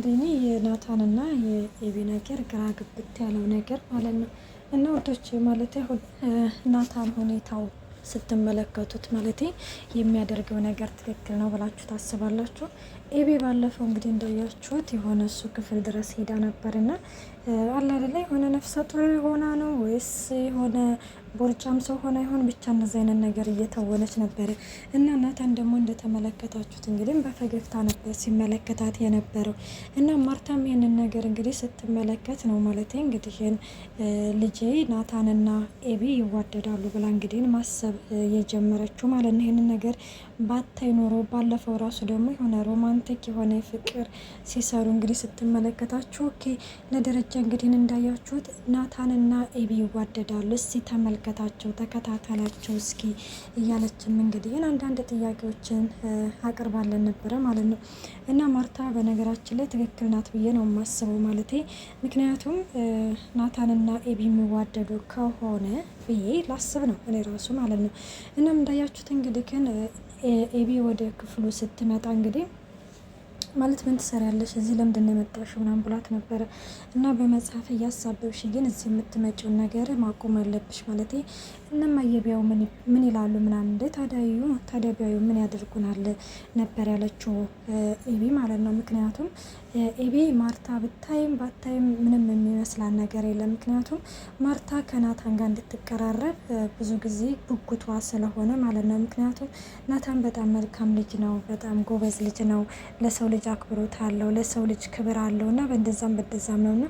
እንደኔ የናታንና የኤቢ ነገር ግራ ግብት ያለው ነገር ማለት ነው። እና ወዶች ማለት አሁን ናታን ሁኔታው ስትመለከቱት ማለት የሚያደርገው ነገር ትክክል ነው ብላችሁ ታስባላችሁ? ኤቢ ባለፈው እንግዲህ እንዳያችሁት የሆነ እሱ ክፍል ድረስ ሄዳ ነበርና አለ አይደለ የሆነ ነፍሰ ጡር ሆና ነው ወይስ የሆነ ቦርጫም ሰው ሆና ይሆን ብቻ እንደዚህ አይነት ነገር እየተወነች ነበር። እና ናታን ደግሞ እንደተመለከታችሁት እንግዲህ በፈገግታ ነበር ሲመለከታት የነበረው። እና ማርታም ይህንን ነገር እንግዲህ ስትመለከት ነው ማለት እንግዲህ ልጄ ናታንና ኤቢ ይዋደዳሉ ብላ እንግዲህ ማሰብ የጀመረችው ማለት ነው። ይህንን ነገር ባታይ ኖሮ ባለፈው ራሱ ደግሞ የሆነ ሮማንቲክ የሆነ ፍቅር ሲሰሩ እንግዲህ ስትመለከታችሁ ኦኬ ለደረጃ እንግዲህ እንዳያችሁት ናታንና ኤቢ ይዋደዳሉ። እስቲ ተመልከታቸው፣ ተከታተላቸው እስኪ እያለችም እንግዲህ አንዳንድ ጥያቄዎችን አቅርባለን ነበረ ማለት ነው። እና ማርታ በነገራችን ላይ ትክክል ናት ብዬ ነው የማስበው ማለት ምክንያቱም ናታንና ኤቢ የሚዋደዱ ከሆነ ብዬ ላስብ ነው እኔ ራሱ ማለት ነው። እናም እንዳያችሁት እንግዲህ ግን ኤቢ ወደ ክፍሉ ስትመጣ እንግዲህ ማለት ምን ትሰሪያለሽ እዚህ ለምንድን ነው የመጣሽው ምናምን ብላት ነበረ። እና በመጽሐፍ እያሳበብሽ ግን እዚህ የምትመጪውን ነገር ማቆም አለብሽ ማለት እነማ የቢያው ምን ይላሉ ምናምን እንደ ታዲያ ቢያዩ ምን ያደርጉናል ነበር ያለችው ኤቢ ማለት ነው። ምክንያቱም ኤቢ ማርታ ብታይም ባታይም ምንም የሚመስላን ነገር የለም። ምክንያቱም ማርታ ከናታን ጋር እንድትቀራረብ ብዙ ጊዜ ጉጉቷ ስለሆነ ማለት ነው። ምክንያቱም ናታን በጣም መልካም ልጅ ነው፣ በጣም ጎበዝ ልጅ ነው፣ ለሰው ልጅ አክብሮት አለው፣ ለሰው ልጅ ክብር አለው እና በእንደዛም ነው እና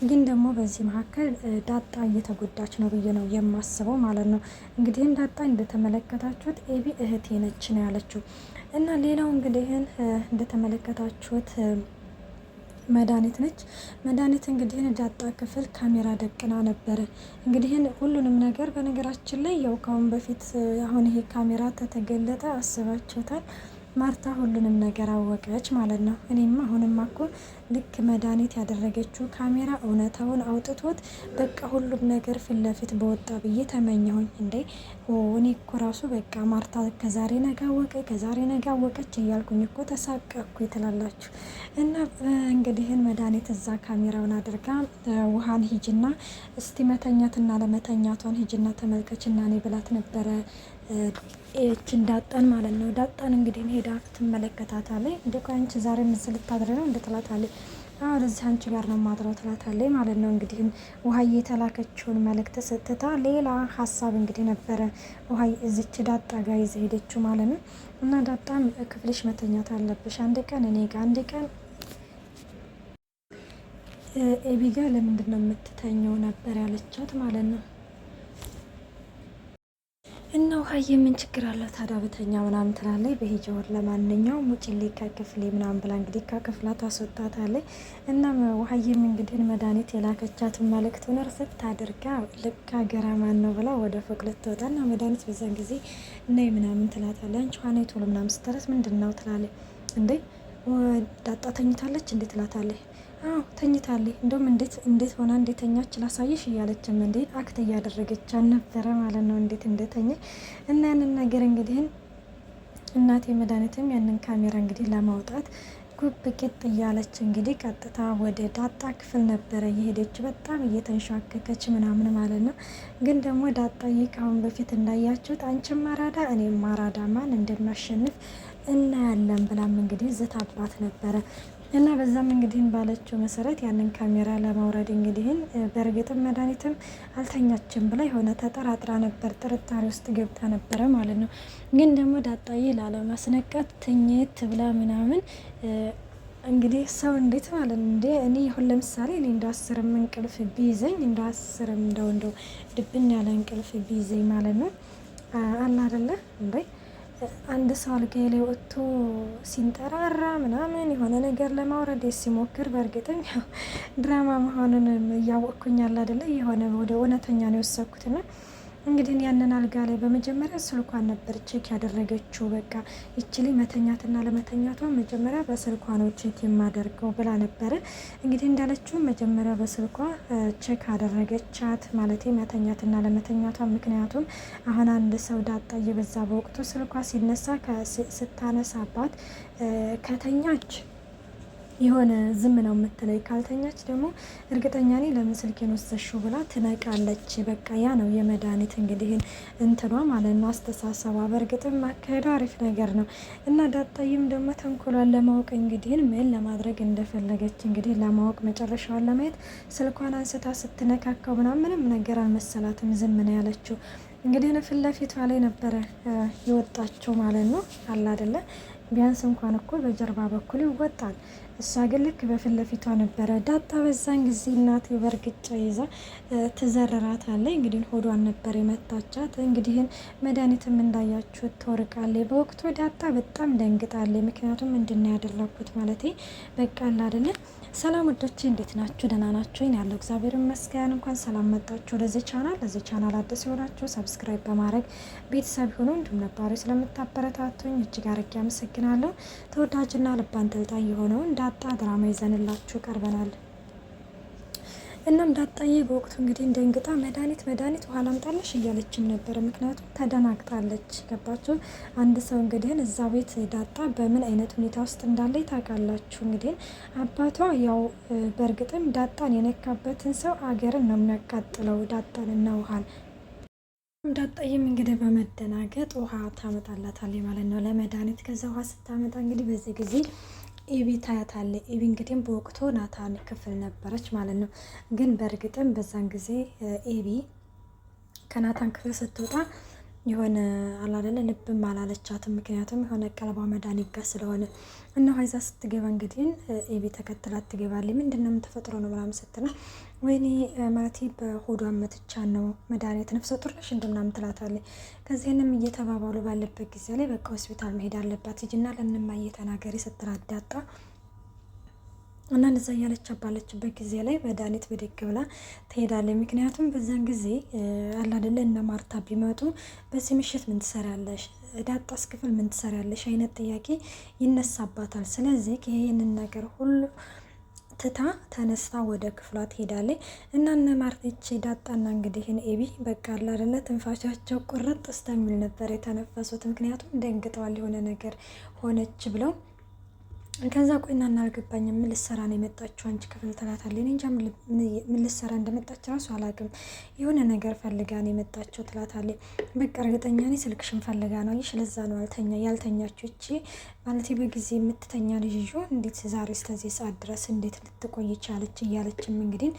ግን ደግሞ በዚህ መካከል ዳጣ እየተጎዳች ነው ብዬ ነው የማስበው ማለት ነው። እንግዲህ ዳጣ እንደተመለከታችሁት ኤቢ እህቴ ነች ነው ያለችው። እና ሌላው እንግዲህ እንደተመለከታችሁት መድኃኒት ነች። መድኃኒት እንግዲህ ዳጣ ክፍል ካሜራ ደቅና ነበረ። እንግዲህ ሁሉንም ነገር በነገራችን ላይ ያው ካሁን በፊት አሁን ይሄ ካሜራ ተተገለጠ አስባችሁታል። ማርታ ሁሉንም ነገር አወቀች ማለት ነው። እኔማ አሁንማ እኮ ልክ መድኃኒት ያደረገችው ካሜራ እውነታውን አውጥቶት በቃ ሁሉም ነገር ፊት ለፊት በወጣ ብዬ ተመኘሁኝ። እንዴ እኔ እኮ ራሱ በቃ ማርታ ከዛሬ ነገ አወቀ ከዛሬ ነገ አወቀች እያልኩኝ እኮ ተሳቀኩ ትላላችሁ። እና እንግዲህን መድኃኒት እዛ ካሜራውን አድርጋ ውሃን ሂጅና እስቲ መተኛትና ለመተኛቷን ሂጅና ተመልከችና እኔ ብላት ነበረ እችን ዳጣን ማለት ነው። ዳጣን እንግዲህ ሄዳ ትመለከታታለች። እንደ ቆይ አንቺ ዛሬ ምስል ልታድር ነው እንደ ትላታለች። አሁን እዚህ አንቺ ጋር ነው ማድረው ትላታለች ማለት ነው። እንግዲህ ውሃዬ የተላከችውን መልእክት ስትታ ሌላ ሀሳብ እንግዲህ ነበረ ውሃዬ እዚች ዳጣ ጋር ይዘ ሄደችው ማለት ነው። እና ዳጣም ክፍልሽ መተኛት አለብሽ አንድ ቀን እኔ ጋር አንድ ቀን ኤቢ ጋር ለምንድን ነው የምትተኘው ነበር ያለቻት ማለት ነው። እና ውሀዬ ምን ችግር አለው ታዲያ በተኛ ምናምን ትላለች። በሂጃ ወር ለማንኛውም ውጭልኝ ከክፍሌ ምናምን ብላ እንግዲህ ከክፍላ ታስወጣታለች። እና ውሀዬም እንግዲህ መድኃኒት የላከቻትን መልእክቱን እርስት አድርጋ ልክ ሀገራ ማን ነው ብላ ወደ ፎቅ ልትወጣ እና መድኃኒት በዛን ጊዜ ነይ ምናምን ትላታለች። አንቺ ዋኔ ቶሎ ምናምን ስትረስ ምንድን ነው ትላለች። እንዴ ዳጣ ተኝታለች እንዴት ትላታለች። አዎ ተኝታለች። እንደውም እንዴት ሆና እንደተኛች ላሳይሽ እያለችም እንዴ አክት እያደረገች ነበረ ማለት ነው እንዴት እንደተኛ እና ያንን ነገር እንግዲህ እናቴ መድኃኒትም ያንን ካሜራ እንግዲህ ለማውጣት ጉብ ቂጥ እያለች እንግዲህ ቀጥታ ወደ ዳጣ ክፍል ነበረ የሄደች በጣም እየተንሻከከች ምናምን ማለት ነው። ግን ደግሞ ዳጣዬ ካሁን በፊት እንዳያችሁት አንቺም አራዳ እኔም አራዳ ማን እንደማሸንፍ እናያለን ብላም እንግዲህ ዝታባት ነበረ። እና በዛም እንግዲህ ባለችው መሰረት ያንን ካሜራ ለማውረድ እንግዲህ በእርግጥም መድኃኒትም አልተኛችም ብላ የሆነ ተጠራጥራ ነበር፣ ጥርጣሬ ውስጥ ገብታ ነበረ ማለት ነው። ግን ደግሞ ዳጣዬ ላለማስነቃት ትኝት ብላ ምናምን እንግዲህ ሰው እንዴት ማለት ነው እንዴ እኔ አሁን ለምሳሌ እኔ እንደ 10 እንቅልፍ ቢይዘኝ እንደ 10 እንደው ድብን ያለ እንቅልፍ ቢይዘኝ ማለት ነው አላ አይደለ እንዴ አንድ ሰው አልጋዬ ላይ ወጥቶ ሲንጠራራ ምናምን የሆነ ነገር ለማውረድ ሲሞክር በእርግጥም ያው ድራማ መሆኑን እያወቅኩኝ አለ አይደለ የሆነ ወደ እውነተኛ ነው የወሰድኩትና እንግዲህ ያንን አልጋ ላይ በመጀመሪያ ስልኳን ነበር ቼክ ያደረገችው። በቃ ይችሊ መተኛትና ለመተኛቷ መጀመሪያ በስልኳ ነው ቼክ የማደርገው ብላ ነበረ። እንግዲህ እንዳለችው መጀመሪያ በስልኳ ቼክ አደረገቻት ማለት መተኛትና ለመተኛቷ። ምክንያቱም አሁን አንድ ሰው ዳጣ እየበዛ በወቅቱ ስልኳ ሲነሳ ስታነሳባት ከተኛች የሆነ ዝም ነው የምትለኝ። ካልተኛች ደግሞ እርግጠኛ ነኝ ለምን ስልኬን ወሰድሽው ብላ ትነቃለች። በቃ ያ ነው የመድኃኒት እንግዲህ እንትኗ ማለት ነው አስተሳሰቧ። በእርግጥም አካሄዷ አሪፍ ነገር ነው እና ዳጣይም ደግሞ ተንኮሏን ለማወቅ እንግዲህ ምን ለማድረግ እንደፈለገች እንግዲህ ለማወቅ መጨረሻዋን ለማየት ስልኳን አንስታ ስትነካካው ምንም ነገር አልመሰላትም። ዝም ነው ያለችው። እንግዲህ ፊት ለፊቷ ላይ ነበረ የወጣችው ማለት ነው አላ አይደለ ቢያንስ እንኳን እኮ በጀርባ በኩል ይወጣል። እሷ ግን ልክ በፊት ለፊቷ ነበረ። ዳጣ በዛን ጊዜ እናቴ በእርግጫ ይዛ ትዘርራታለች። እንግዲህ ሆዷን ነበር የመታቻት። እንግዲህ መድኃኒትም እንዳያችሁት ትወርቃለች። በወቅቱ ዳጣ በጣም ደንግጣለች። ምክንያቱም ምንድን ነው ያደረኩት ማለቴ በቃ አይደለ። ሰላም ወዶቼ እንዴት ናችሁ? ደህና ናችሁ? ያለው እግዚአብሔር ይመስገን። እንኳን ሰላም መጣችሁ ወደዚህ ቻናል። ለዚህ ቻናል አዲስ የሆናችሁ ሰብስክራይብ በማድረግ ቤተሰብ ሆኖ እንዲሁም ነባሪ ስለምታበረታቱኝ እጅግ አርጌ አመሰግናለሁ። ተወዳጅና ልብ አንጠልጣይ የሆነውን ዳጣ ድራማ ይዘንላችሁ ቀርበናል። እናም ዳጣዬ በወቅቱ እንግዲህ ደንግጣ መድኃኒት ውሃ ላምጣልሽ እያለችም ነበረ። ምክንያቱም ተደናግጣለች። ገባችሁ? አንድ ሰው እንግዲህ እዛ ቤት ዳጣ በምን አይነት ሁኔታ ውስጥ እንዳለ ታውቃላችሁ። እንግዲህ አባቷ ያው በእርግጥም ዳጣን የነካበትን ሰው አገርን ነው የሚያቃጥለው፣ ዳጣንና ውሃን። ዳጣዬም እንግዲህ በመደናገጥ ውሃ ታመጣላታለች ማለት ነው ለመድኃኒት። ከዛ ውሃ ስታመጣ እንግዲህ በዚህ ጊዜ ኤቢ ታያታለች። ኤቢ እንግዲህ በወቅቱ ናታን ክፍል ነበረች ማለት ነው። ግን በእርግጥም በዛን ጊዜ ኤቢ ከናታን ክፍል ስትወጣ የሆነ አላደለ ልብም አላለቻትም። ምክንያቱም የሆነ ቀለባ መድኃኒት ጋር ስለሆነ እና ሀይዛ ስትገባ እንግዲህ ኤቢ ተከትላት ትገባለች። ምንድነው ተፈጥሮ ነው ምናምን ስትለው ወይኔ ማለቴ በሆዷ መትቻ ነው መድኃኒት ነፍሰ ጡር ነሽ እንደምናምን ትላታለች። ከዚህንም እየተባባሉ ባለበት ጊዜ ላይ በቃ ሆስፒታል መሄድ አለባት ሂጂና ለእንማዬ ተናገሪ ስትላት ዳጣ እና እንደዛ እያለች ባለችበት ጊዜ ላይ መድኃኒት ብድግ ብላ ትሄዳለች። ምክንያቱም በዛን ጊዜ አላደለ እነ ማርታ ቢመጡ በዚህ ምሽት ምን ትሰሪያለሽ፣ ዳጣስ ክፍል ምን ትሰሪያለሽ አይነት ጥያቄ ይነሳባታል። ስለዚህ ይሄንን ነገር ሁሉ ትታ ተነስታ ወደ ክፍሏ ትሄዳለች እና እነ ማርቴች ዳጣና እንግዲህ ኤቢ በቃ አላደለ ትንፋሻቸው ቁርጥ እስከሚል ነበር የተነፈሱት። ምክንያቱም ደንግጠዋል የሆነ ነገር ሆነች ብለው። ከዛ ቆይና እናልገባኝም ምን ልትሰራ ነው የመጣችው አንቺ ክፍል ትላታለች። እኔ እንጃ ምን ልትሰራ እንደመጣች ራሱ አላውቅም፣ የሆነ ነገር ፈልጋ ነው የመጣችው ትላታለች። በቃ እርግጠኛ ነኝ ስልክሽን ፈልጋ ነው ይሽ ለዛ ነው ያልተኛችው እቺ ማለት በጊዜ የምትተኛ ልጅ ይዞ እንዴት ዛሬ እስከዚህ ሰዓት ድረስ እንዴት ልትቆይ ቻለች እያለችም እንግዲህ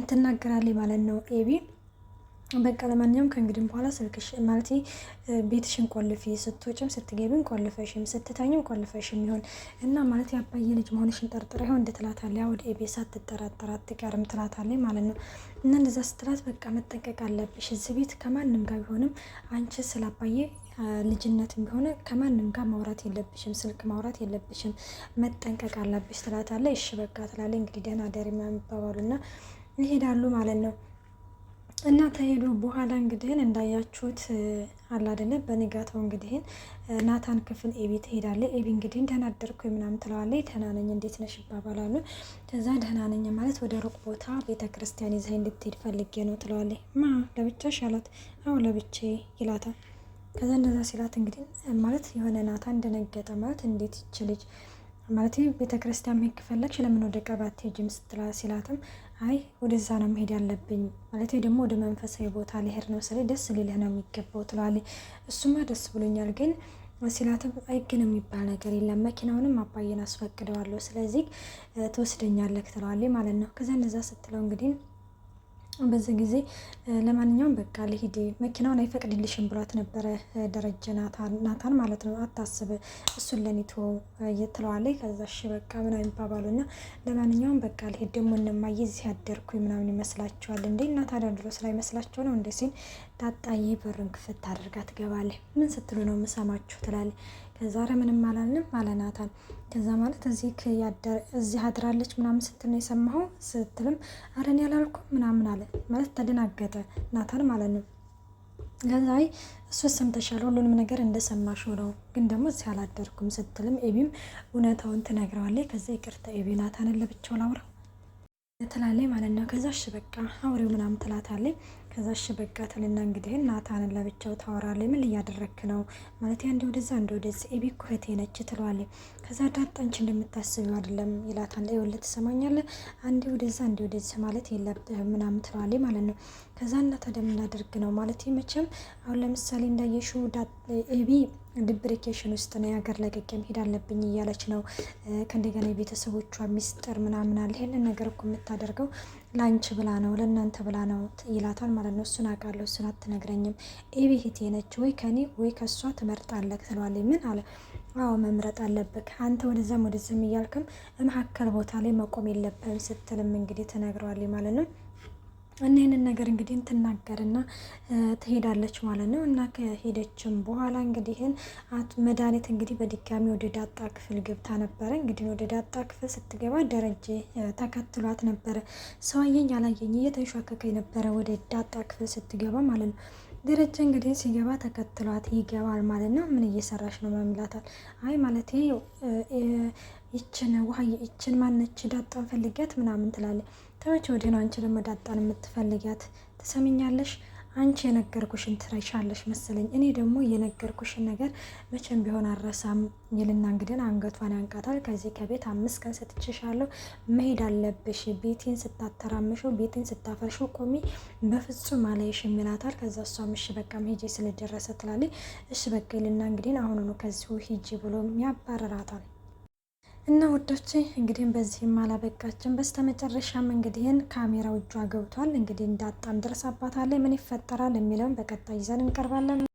ትናገራለች ማለት ነው ኤቢ። በቃ ለማንኛውም ከእንግዲህ በኋላ ስልክሽ ማለት ቤትሽን ቆልፊ፣ ስትወጭም ስትገቢም ቆልፈሽም ስትተኝም ቆልፈሽም ይሆን እና ማለት የአባዬ ልጅ መሆንሽን ጠርጥራ ይሆን እንደ ትላታለች። ወደ ኤቤ ሳትጠራጠር አትቀርም ትላታለች ማለት ነው። እና እንደዛ ስትላት በቃ መጠንቀቅ አለብሽ እዚህ ቤት ከማንም ጋር ቢሆንም አንቺ ስለ አባዬ ልጅነትም ቢሆን ከማንም ጋር ማውራት የለብሽም፣ ስልክ ማውራት የለብሽም፣ መጠንቀቅ አለብሽ ትላታለች። እሺ በቃ ትላለች። እንግዲህ ደህና ደሪ ምናምን ይባባሉና ይሄዳሉ ማለት ነው። እና ተሄዱ በኋላ እንግዲህ እንዳያችሁት አላደለ በንጋታው እንግዲህ ናታን ክፍል ኤቢ ትሄዳለች። ኤቢ እንግዲህ ደህና አደርኩ ምናምን ትለዋለች። ደህና ነኝ እንዴት ነሽ ይባባላሉ። ከዛ ደህና ነኝ ማለት ወደ ሩቅ ቦታ ቤተ ክርስቲያን ይዘህ እንድትሄድ ፈልጌ ነው ትለዋለች። ማ ለብቻሽ አላት። አዎ ለብቻ ይላታል። ከዛ እንደዛ ሲላት እንግዲህ ማለት የሆነ ናታን ደነገጠ። ማለት እንዴት ይችልጅ ማለት ቤተ ክርስቲያን መሄድ ከፈለግሽ ለምን ወደ ቀባት ሄጅም ስትላ ሲላትም አይ ወደዛ ነው መሄድ ያለብኝ ማለት ደግሞ ወደ መንፈሳዊ ቦታ ሊሄድ ነው ስለ ደስ ሊልህ ነው የሚገባው ትላለች። እሱማ ደስ ብሎኛል ግን ሲላትም አይ ግን የሚባል ነገር የለም መኪናውንም አባዬን አስፈቅደዋለሁ ስለዚህ ትወስደኛለህ ትለዋለች ማለት ነው። ከዛ እንደዛ ስትለው እንግዲህ በዚህ ጊዜ ለማንኛውም በቃ ልሂድ መኪናውን አይፈቅድልሽም ብሏት ነበረ ደረጀ ናታን ማለት ነው። አታስብ እሱን ለኒቶ እየትለዋለች። ከዛ እሺ በቃ ምናምን ይባባሉና ለማንኛውም በቃ ልሂድ ደግሞ እንማዬ እዚህ ያደርኩኝ ምናምን ይመስላችኋል እንዴ እና ታዲያ ድሮስ ላይ መስላቸው ነው እንዴ ሲል ዳጣዬ በርን ክፍት አድርጋ ትገባለች። ምን ስትሉ ነው የምሰማችሁ ትላለች። ከዛ ኧረ ምንም አላልንም አለ ናታን። ከዛ ማለት እዚህ አድራለች ምናምን ስትል ነው የሰማኸው ስትልም ኧረ እኔ አላልኩም ምናምን አለ ማለት ተደናገጠ ናታን ማለት ነው። ከዛ አይ እሱ ሰምተሻል ሁሉንም ነገር እንደሰማሽው ነው ግን ደግሞ እዚህ አላደርኩም ስትልም ኤቢም እውነታውን ትነግረዋለች። ከዛ ይቅርታ ኤቢ ናታንን ለብቻው ላውራ ትላለች ማለት ነው። ከዛ እሺ በቃ አውሬው ምናምን ትላታለች። ከዛ እሺ በቃ ትልና እንግዲህ ናታንን ለብቻው ታወራለች። ምን እያደረክ ነው ማለት አንዴ ወደዛ አንዴ ወደዚህ ኤቢ እኮ እህቴ ነች ትለዋለች። ከዛ ዳጣ አንቺ እንደምታስቢው አይደለም ይላታል። ይኸውልህ ትሰማኛለህ፣ አንዴ ወደዛ አንዴ ወደዚህ ማለት የለብህም ምናምን ትለዋለች ማለት ነው። ከዛ እና ታዲያ ምን ላደርግ ነው ማለት መቼም አሁን ለምሳሌ እንዳየሽው ኤቢ ዲፕሬኬሽን ውስጥ ነው፣ የሀገር ለቅቄ መሄድ አለብኝ እያለች ነው። ከእንደገና የቤተሰቦቿ ሚስጥር ምናምን አለ። ይሄንን ነገር እኮ የምታደርገው ለአንቺ ብላ ነው ለእናንተ ብላ ነው ይላታል ማለት ነው። እሱን አውቃለሁ፣ እሱን አትነግረኝም። ኤቢ እህቴ ነች፣ ወይ ከኔ ወይ ከእሷ ትመርጣለህ ትለዋለች። ምን አለ? አዎ መምረጥ አለብህ አንተ ወደዛም ወደዚህም እያልክም መካከል ቦታ ላይ መቆም የለብህም ስትልም እንግዲህ ትነግረዋለች ማለት ነው። እና ይህንን ነገር እንግዲህ ትናገርና ትሄዳለች ማለት ነው። እና ከሄደችም በኋላ እንግዲህ መድኃኒት እንግዲህ በድጋሚ ወደ ዳጣ ክፍል ገብታ ነበረ። እንግዲህ ወደ ዳጣ ክፍል ስትገባ ደረጀ ተከትሏት ነበረ። ሰውየኝ አላየኝ እየተንሿከከ ነበረ ወደ ዳጣ ክፍል ስትገባ ማለት ነው። ደረጀ እንግዲህ ሲገባ ተከትሏት ይገባል ማለት ነው። ምን እየሰራሽ ነው ማምላታል። አይ ማለት ይችን ውሃ ይችን ማነች ዳጣን ፈልጊያት ምናምን ትላለች። ተመቼ ወዲህ ነው አንቺ ደግሞ ዳጣን የምትፈልጊያት? ትሰምኛለሽ? አንቺ የነገርኩሽን ትረሻለሽ መሰለኝ። እኔ ደግሞ የነገርኩሽን ነገር መቼም ቢሆን አረሳም ይልና እንግዲህ አንገቷን ያንቃታል። ከዚህ ከቤት 5 ቀን ሰጥቼሻለሁ፣ መሄድ አለብሽ። ቤቴን ስታተራምሽው፣ ቤቴን ስታፈርሽው ቆሚ፣ በፍጹም አላይሽም ይላታል። ከዛ እሷም እሺ በቃ ሂጂ ስለደረሰ ትላለች። እሺ በቃ ይልና እንግዲህ አሁኑ ነው ከዚሁ ሂጂ ብሎ ያባረራታል። እና ወዶቼ እንግዲህ በዚህም አላበቃችን። በስተመጨረሻም እንግዲህን ካሜራው እጇ ገብቷል። እንግዲህ እንዳጣም ደርሳባታለች። ምን ይፈጠራል የሚለውን በቀጣይ ይዘን እንቀርባለን።